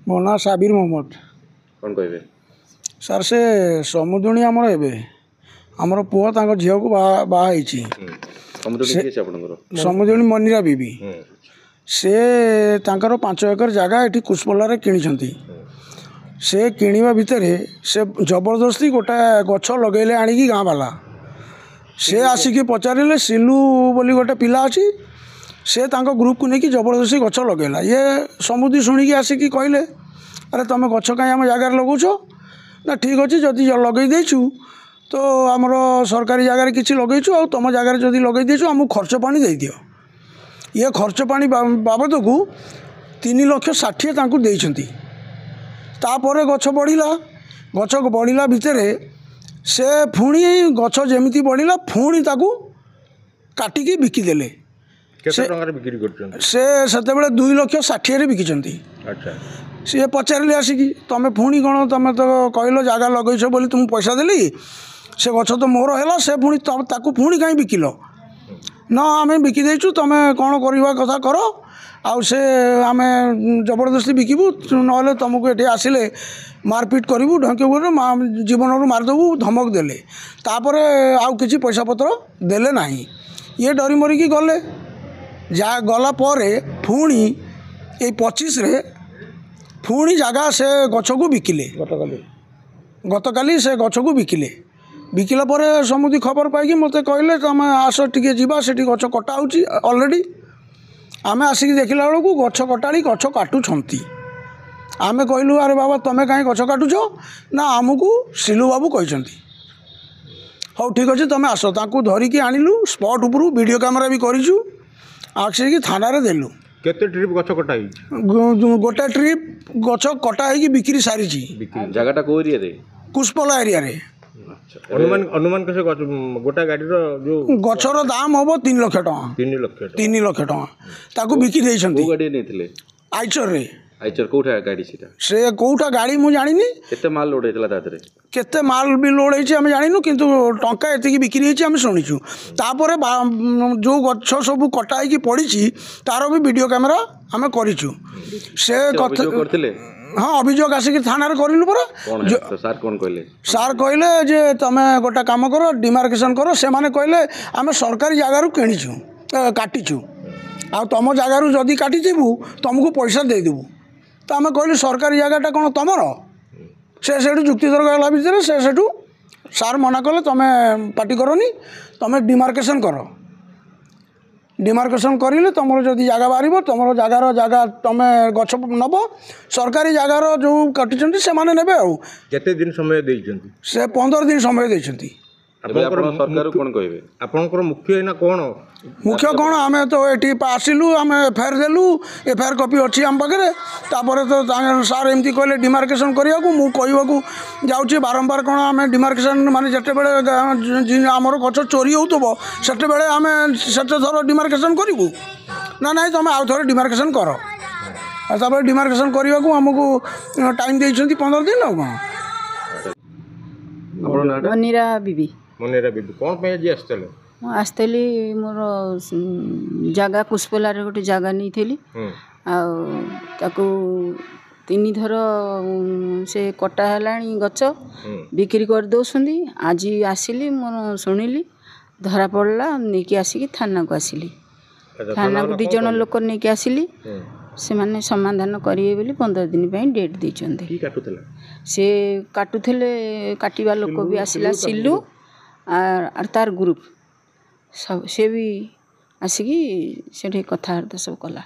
मो ना साबिर मोहम्मद। कौन कहबे सार से समुदुणी आमर एबे आमर पुआ तांको झियो को बाहा समुदुणी मनीरा बीबी से तांकर 5 एकर जगह ये कुशपल्ला किणी से किणवा भितर से जबरदस्ती गोटे गछ लगेले आणिकी गाँ वाला से आसिकी पचारे सिलू बोली गोटे पिला अच्छी से तांको ग्रुप को लेकिन जबरदस्ती गछ लगेला ये समुदी शुणिकी आसिकी कहले अरे तुम गछ कहीं आम जगार लगौछ ना ठीक अच्छे जदि लगे देचु तो आमर सरकारी जगार किसी लगेचु आ तुम जगार जदि लगे देचु आमको खर्च पानी दे दियो ये खर्च पानी बाबद को 3,60,000 तांको देइछंती। तापर गछ बढ़िला भितर से पुणी गछ जमी बढ़िला पुणी ताकू काटिकी बिकिदेले से 2,60,000 बिकिचंती। सी पचारे आसिकी तुम पुणी कौन तुम तो कहल जगह लगेछ बोली तुम पैसा देली से गछ तो मोर है से पुणी ताकू पुणी कहीं बिकिल ना आम बिकिदेचु तुम कौन करवा कथा कर आउ से आम जबरदस्ती बिकबू ना तुमको ये आसिले मारपिट करूँ ढंके जीवन रू मारिदेबू धमक देले तापर आउ किसी पैसा पत्र देले ना ये डरी मरिकी गले जा गला पुणी ये 25 रे पुणी जगह से गछ को बिकिले गतकाली से गछ को बिकिला पर समुदी खबर पाई मत कहले तुम आस टे जा से गछ कटा ऑलरेडी आम आसिक देखला बेलू गछ कटाड़ी गछ काटुंट आम कहलु अरे बाबा तुम कहीं गछ काटुच ना आमको सिलू बाबू कहते हाँ ठीक अच्छे तुम आस ताकू धरिकी आणिलु स्पॉट उपरू वीडियो कैमेरा भी करूँ आसिक थाना देलु केते ट्रिप गछ कटा गोटे ट्रिप गछ कटा है बिक्री सारी जगह को एरिया रे कुशपल्ला एरिया रे अनुमान कैसे गोटा गाड़ी जो गछर दाम हम 3 लाख टका 3 लाख टका ताकू बिकी देइछंती गाड़ी नहीं आइचर रे आइचर कोठा गाड़ी से कोठा गाड़ी मु जानिनी केते माल लोड हेतला तातरे केते माल भी लोड हेछि हम जानिनु किंतु टंका एति बिक्री हेछि हम सुनिछु तापर जो गछ सब कटा है कि पड़ी तार भी वीडियो कैमेरा हम करिछु से करथिले हाँ अभियोग आसिक थाना करूँ पर सार कहले जे तुम गोटे कम कर डिमार्केशन कर से माने कहले आम सरकारी जगार किणीचु काटिचु आ तुम जगार जदि काटिबू तुमको पैसा देदेबू तो आम कहलु सरकारी जगहटा कौन तुमर से जुक्ति तर्क है भितर से सार मना कले तुम पार्टी करनी तुम डिमार्केशन कर डिमार्केशन करें तुम जदि जगह बाहर तुम जगह तुम गछ नब सरकारी जगार जो काटी से माने नेबे आउ केते दिन समय देइछंती से 15 दिन समय देइछंती। सरकार कौन कहबे आपनकर मुख्य है ना कौन मुख्य कौन आम तो ये आसिलु आम एफआईआर देलु एफआईआर कॉपी अच्छी आम पाखे तापर तो सार एमती कहले डिमार्केशन करने को कहवाक जाऊँगी बारंबार कौन आम डिमार्केशन माने जिते बड़े आमर गछ चोरी हो से आम से थर डिमार्केशन करूँ ना ना तुम आउ थे डिमार्केशन कर तापर डिमार्केशन करने को आमको टाइम देइछंती 15 दिन आ कौन मनीरा बीबी कौन पे जी आस्तले आसली मोर जगह कुशपल्ला गोटे जगह नहीं थी ताकू 3 थर से कटा है गच बिक्री कर दौरान आज आसिली मोर शुणिली धरा पड़ा नहीं कि आसिक थाना को आसिली थाना को 2 जन लोक नहीं आसिली से माने समाधान करिए बोली 15 दिन डेट देइछन्ते से काटुले काटिबा लोक भी आसिला सिलू आर तार ग्रुप सब से भी आसिकी से कथबार्ता सब कला।